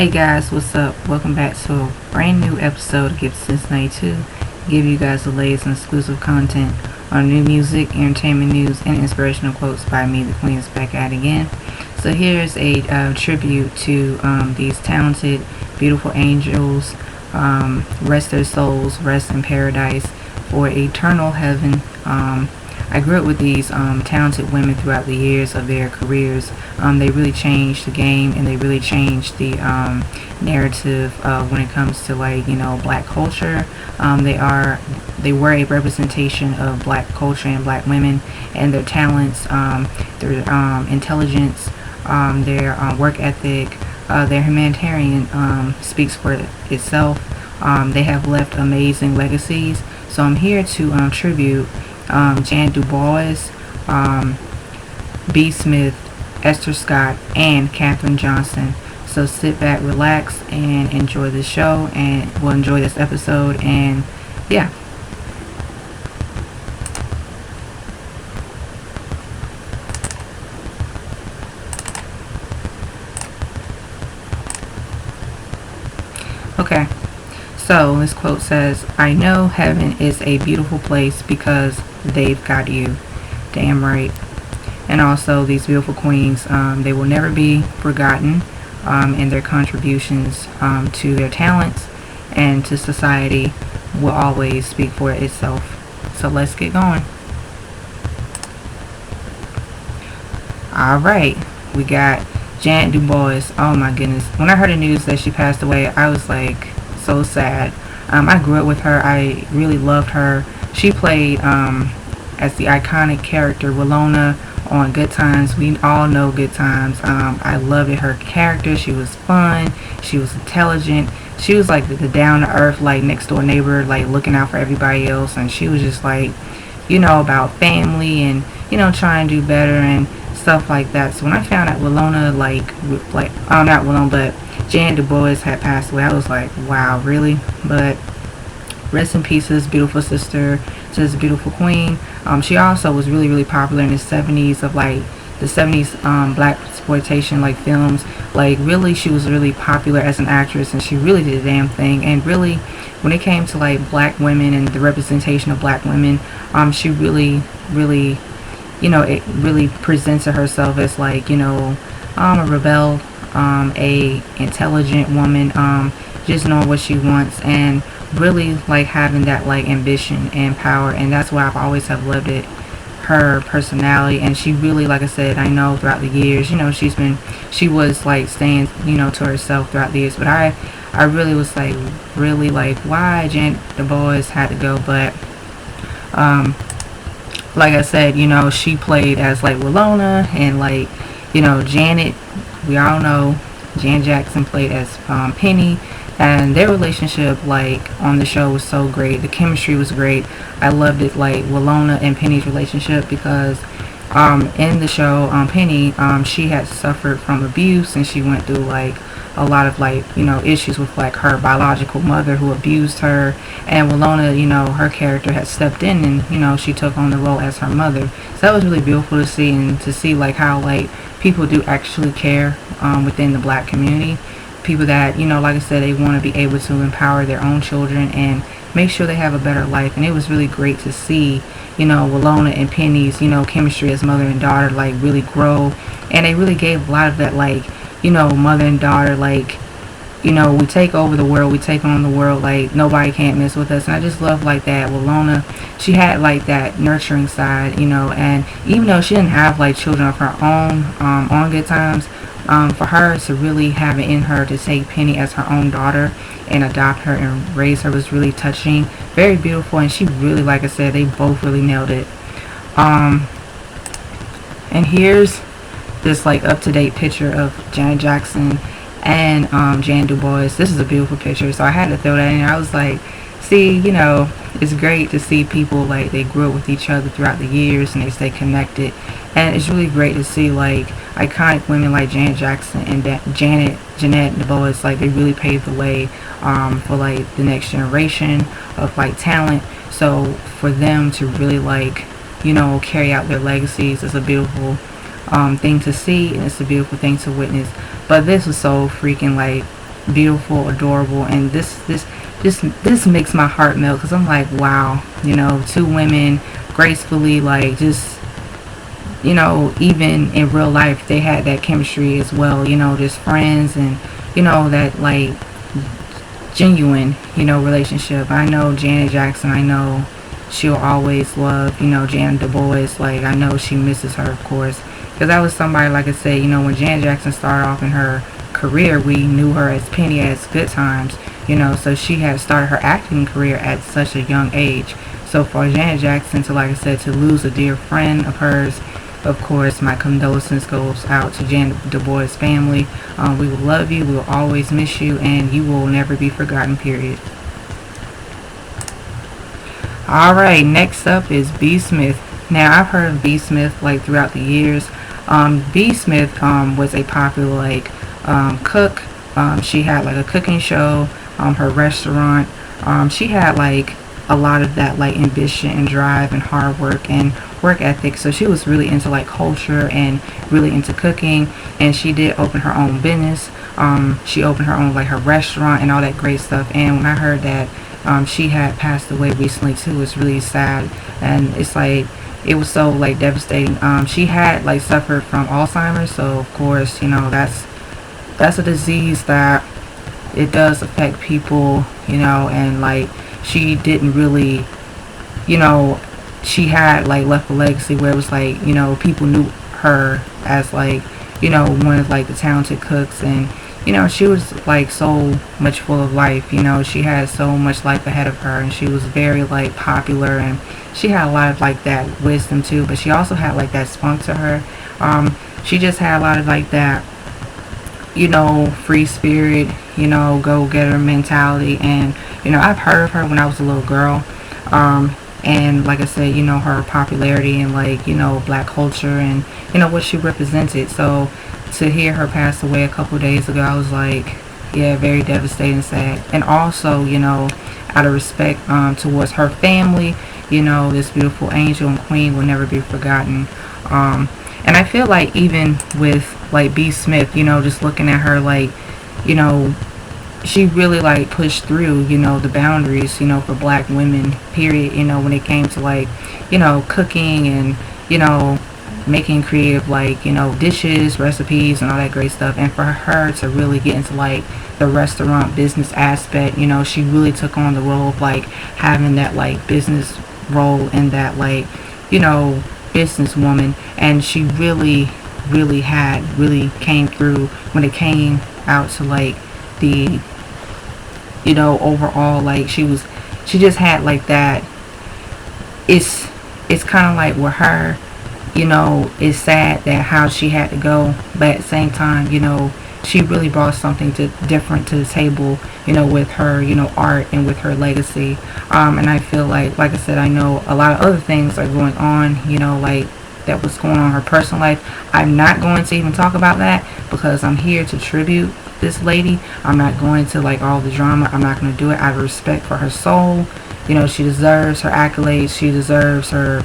Hey guys, what's up? Welcome back to a brand new episode of Get Since 92. Give you guys the latest and exclusive content on new music, entertainment news, and inspirational quotes by me, the Queen, is back at it again. So here's a tribute to these talented, beautiful angels. Rest their souls, rest in paradise for eternal heaven. I grew up with these talented women throughout the years of their careers. They really changed the game, and they really changed the narrative when it comes to black culture. They were a representation of black culture and black women, and their talents, their intelligence, their work ethic, their humanitarian speaks for itself. They have left amazing legacies. So I'm here to tribute Dubois, B. Smith, Esther Scott, and Katherine Johnson. So sit back, relax, and enjoy the show, and we'll enjoy this episode. And yeah. Okay. So this quote says, "I know heaven is a beautiful place because they've got you." Damn right. And also these beautiful queens, they will never be forgotten, and their contributions to their talents and to society will always speak for itself. So let's get going. Alright, we got Dubois. Oh my goodness. When I heard the news that she passed away, I was like so sad. I grew up with her. I really loved her. She played as the iconic character Willona on Good Times. We all know Good Times. I loved her character. She was fun. She was intelligent. She was like the down-to-earth, like next door neighbor, like looking out for everybody else. And she was just like, about family and trying to do better and stuff like that. So when I found out Willona, not Willona, but Dubois had passed away, I was like, wow, really? But rest in peace to this beautiful sister, to this beautiful queen. She also was really, really popular in the 70s of the 70s black exploitation films. Really, she was really popular as an actress, and she really did a damn thing. And really, when it came to black women and the representation of black women, she really, really, it really presented herself as a rebel, a intelligent woman, just knowing what she wants, and really having that ambition and power. And that's why I've always have loved it, her personality. And she really, like I said, I know throughout the years, she was staying to herself throughout the years. But I really was really why Dubois had to go. But like I said, she played as Willona, and Janet, we all know Jan Jackson played as Penny. And their relationship on the show was so great. The chemistry was great. I loved it, Willona and Penny's relationship, because in the show, Penny, she had suffered from abuse, and she went through a lot of issues with her biological mother who abused her. And Willona, her character had stepped in, and she took on the role as her mother. So that was really beautiful to see, and to see how people do actually care within the black community. People that, like I said, they want to be able to empower their own children and make sure they have a better life. And it was really great to see, Willona and Penny's, chemistry as mother and daughter, really grow. And they really gave a lot of that, mother and daughter, we take over the world, we take on the world, nobody can't mess with us. And I just love that Willona, she had that nurturing side, and even though she didn't have children of her own on Good Times, for her to really have it in her to take Penny as her own daughter and adopt her and raise her was really touching, very beautiful. And she really, like I said, they both really nailed it. And here's this up-to-date picture of Janet Jackson and Dubois. This is a beautiful picture, so I had to throw that in there. I was see, it's great to see people they grew up with each other throughout the years and they stay connected. And it's really great to see iconic women like Janet Jackson and Jeanette Dubois. They really paved the way for the next generation of talent. So for them to really carry out their legacies is a beautiful thing to see, and it's a beautiful thing to witness. But this was so freaking beautiful, adorable, and this makes my heart melt because I'm like, wow, two women gracefully, like, just, even in real life they had that chemistry as well, just friends, and that, like, genuine, relationship. I know Janet Jackson, I know she'll always love, Janet Dubois. Like, I know she misses her, of course, because that was somebody, like I said, when Janet Jackson started off in her career, we knew her as Penny as Good Times, so she had started her acting career at such a young age. So for Janet Jackson to, like I said, to lose a dear friend of hers, of course, my condolences goes out to Janet Dubois' family. We will love you, we will always miss you, and you will never be forgotten, period. Alright, next up is B. Smith. Now, I've heard of B. Smith, like, throughout the years. B. Smith was a popular, like, cook. She had, like, a cooking show, her restaurant. She had, like, a lot of that, like, ambition and drive and hard work and work ethic. So she was really into, like, culture and really into cooking. And she did open her own business. She opened her own, like, her restaurant and all that great stuff. And when I heard that she had passed away recently too, it's really sad. And it's like, it was so, like, devastating. She had, like, suffered from Alzheimer's. So of course, that's a disease that it does affect people, and, like, she didn't really, she had, like, left a legacy where it was like, people knew her as, like, one of, like, the talented cooks, and she was, like, so much full of life. She had so much life ahead of her, and she was very, like, popular, and she had a lot of, like, that wisdom too, but she also had, like, that spunk to her. She just had a lot of, like, that, free spirit, go-getter mentality. And I've heard of her when I was a little girl, and like I said, her popularity and, like, black culture and what she represented. So to hear her pass away a couple days ago, I was like, yeah, very devastating and sad. And also, out of respect towards her family, this beautiful angel and queen will never be forgotten. And I feel like even with, like, B. Smith, just looking at her, like, she really, like, pushed through, the boundaries, for black women, period, when it came to, like, cooking and, making creative, like, dishes, recipes, and all that great stuff. And for her to really get into, like, the restaurant business aspect, she really took on the role of, like, having that, like, business role and that, like, businesswoman. And she really came through when it came out to, like, the overall, like, she just had, like, that. It's kind of like with her, it's sad that how she had to go, but at the same time, she really brought something different to the table, with her, art and with her legacy. And I feel like I said, I know a lot of other things are going on, like, that was going on in her personal life. I'm not going to even talk about that because I'm here to tribute this lady. I'm not going to, like, all the drama. I'm not going to do it out of respect for her soul. She deserves her accolades. She deserves her,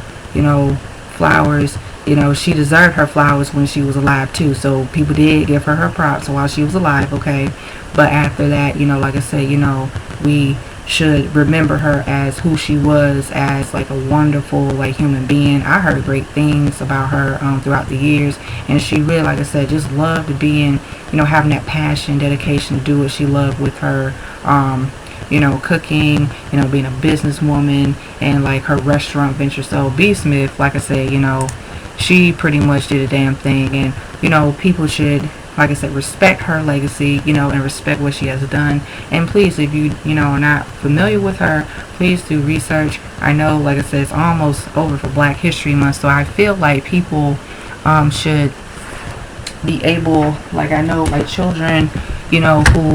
flowers. She deserved her flowers when she was alive too. So people did give her props while she was alive, okay? But after that, like I said, we should remember her as who she was, as, like, a wonderful, like, human being. I heard great things about her throughout the years, and she really, like I said, just loved being, having that passion, dedication to do what she loved with her, cooking, being a businesswoman, and, like, her restaurant venture. So B. Smith, like I said, she pretty much did a damn thing, and people should, like I said, respect her legacy, and respect what she has done. And please, if you, are not familiar with her, please do research. I know, like I said, it's almost over for Black History Month, so I feel like people should be able, like, I know, like, children, who,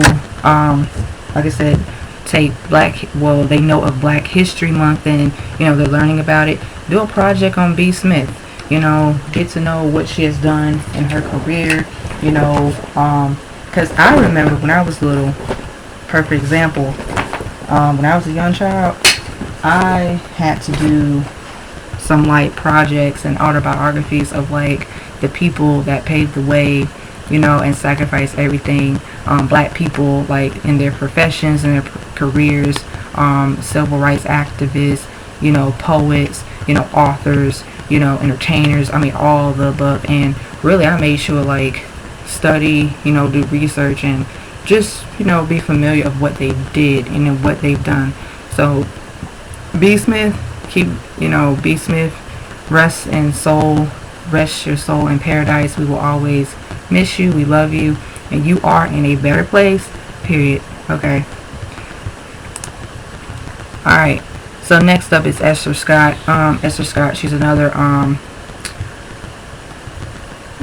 like I said, they know of Black History Month, and, they're learning about it. Do a project on B. Smith. Get to know what she has done in her career, because I remember when I was little, perfect example, when I was a young child, I had to do some, like, projects and autobiographies of, like, the people that paved the way and sacrificed everything. Black people, like in their professions and their careers, civil rights activists, poets, authors, entertainers. I mean, all the above. And really, I made sure, like, study, do research, and just, be familiar of what they did and what they've done. So, B. Smith, B. Smith, rest your soul in paradise. We will always miss you. We love you. And you are in a better place, period. Okay. Alright. So next up is Esther Scott. Esther Scott, she's another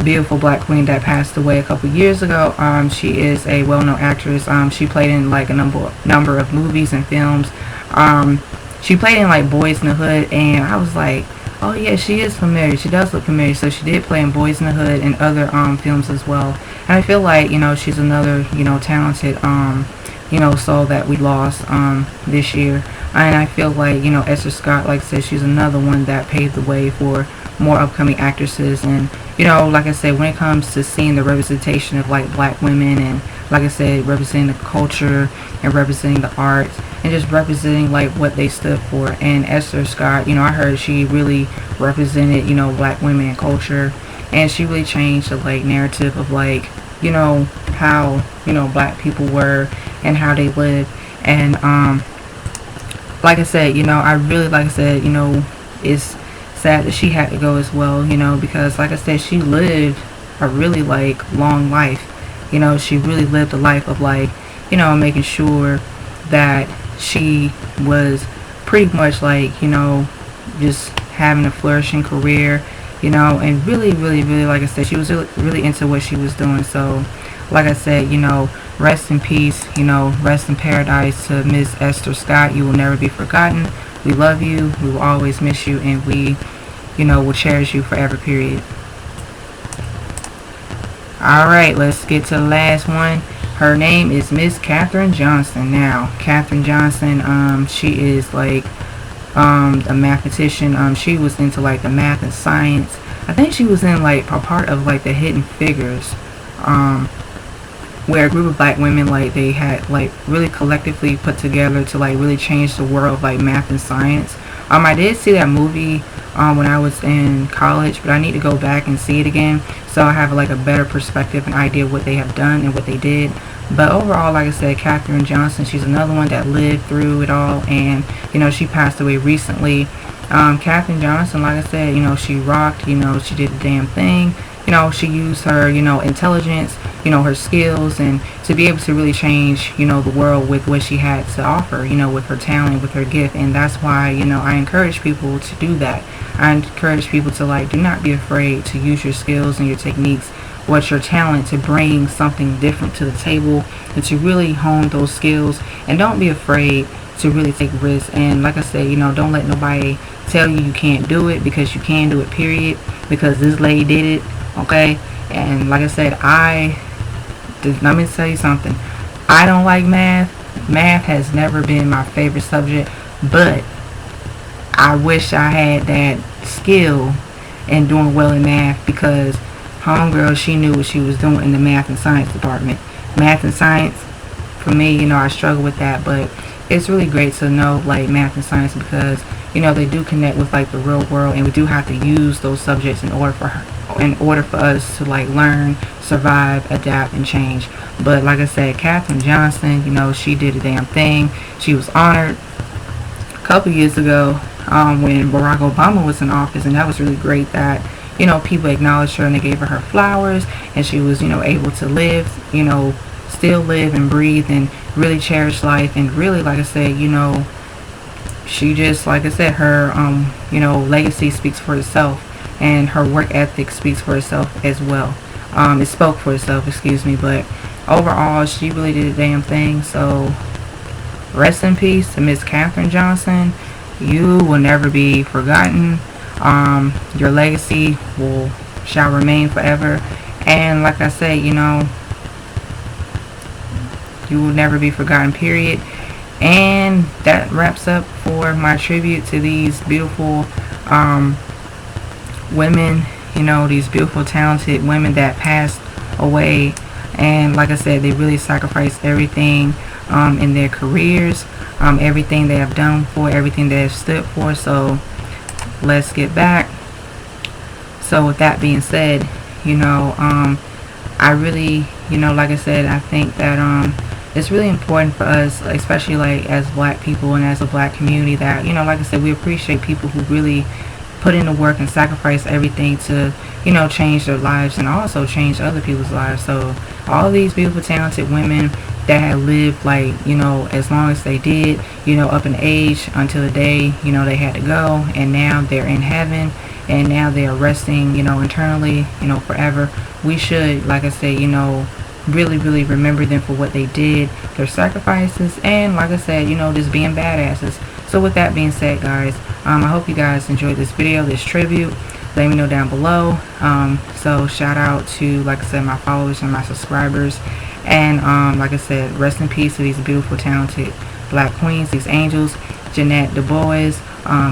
beautiful black queen that passed away a couple years ago. She is a well-known actress. She played in like a number of movies and films. She played in like Boys in the Hood, and I was like, oh yeah, she is familiar. She does look familiar. So she did play in Boys in the Hood and other films as well. And I feel like, she's another, talented soul that we lost this year. And I feel like, Esther Scott, like I said, she's another one that paved the way for more upcoming actresses. And, like I said, when it comes to seeing the representation of like black women, and like I said, representing the culture and representing the arts and just representing like what they stood for. And Esther Scott, I heard she really represented, black women and culture, and she really changed the like narrative of like, how, black people were and how they lived. And like I said, I really, like I said, it's sad that she had to go as well, because like I said, she lived a really like long life. She really lived a life of like, making sure that she was pretty much like, just having a flourishing career, and really, really, really, like I said, she was really into what she was doing. So, like I said, rest in peace, rest in paradise to Miss Esther Scott. You will never be forgotten. We love you. We will always miss you, and we, will cherish you forever, period. Alright, let's get to the last one. Her name is Miss Katherine Johnson. Now, Katherine Johnson, she is like a mathematician. She was into like the math and science. I think she was in like a part of like the Hidden Figures, where a group of black women, like, they had like really collectively put together to like really change the world of like math and science. I did see that movie when I was in college, but I need to go back and see it again so I have like a better perspective and idea of what they have done and what they did. But overall, like I said, Katherine Johnson, she's another one that lived through it all, and she passed away recently. Katherine Johnson, like I said, she rocked. She did the damn thing. She used her, intelligence, her skills, and to be able to really change, the world with what she had to offer, with her talent, with her gift. And that's why, I encourage people to do that. I encourage people to, like, do not be afraid to use your skills and your techniques, what's your talent, to bring something different to the table and to really hone those skills. And don't be afraid to really take risks. And like I said, don't let nobody tell you you can't do it, because you can do it, period. Because this lady did it. Okay, and like I said, let me tell you something. I don't like math. Math has never been my favorite subject, but I wish I had that skill in doing well in math, because homegirl, she knew what she was doing in the math and science department. Math and science, for me, I struggle with that, but it's really great to know like math and science, because they do connect with like the real world, and we do have to use those subjects in order for us to like learn, survive, adapt, and change. But like I said, Katherine Johnson, she did a damn thing. She was honored a couple years ago when Barack Obama was in office, and that was really great that people acknowledged her and they gave her flowers, and she was able to live, still live and breathe and really cherish life. And really, like I said, she just, like I said, her legacy speaks for itself, and her work ethic speaks for itself as well. It spoke for itself, excuse me. But overall, she really did a damn thing. So rest in peace to Miss Katherine Johnson. You will never be forgotten. Your legacy shall remain forever. And like I said, you will never be forgotten, period. And that wraps up for my tribute to these beautiful women, these beautiful talented women that passed away. And like I said, they really sacrificed everything in their careers, everything they have done for, everything they have stood for. So let's get back. So with that being said, I really, like I said, I think that it's really important for us, especially like as black people and as a black community, that like I said, we appreciate people who really put in the work and sacrifice everything to change their lives and also change other people's lives. So all these beautiful talented women that have lived like as long as they did, up in age until the day they had to go, and now they're in heaven, and now they're resting internally forever. We should, like I said, really really remember them for what they did, their sacrifices, and like I said, just being badasses. So with that being said, guys, I hope you guys enjoyed this video, this tribute. Let me know down below. So shout out to, like I said, my followers and my subscribers. And like I said, rest in peace to these beautiful talented black queens, these angels, Jeanette Dubois,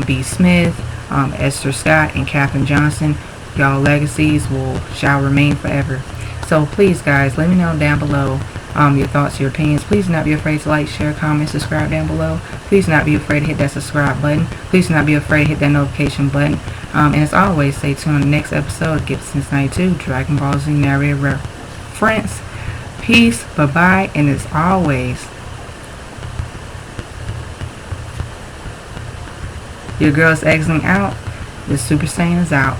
B. Smith, Esther Scott, and Katherine Johnson. Y'all legacies shall remain forever. So please, guys, let me know down below your thoughts, your opinions. Please do not be afraid to like, share, comment, subscribe down below. Please do not be afraid to hit that subscribe button. Please do not be afraid to hit that notification button. And as always, stay tuned on the next episode of Gibson Since 92 Dragon Ball Z narrative reference. Peace, bye-bye, and as always, your girl's exiting out. The Super Saiyan is out.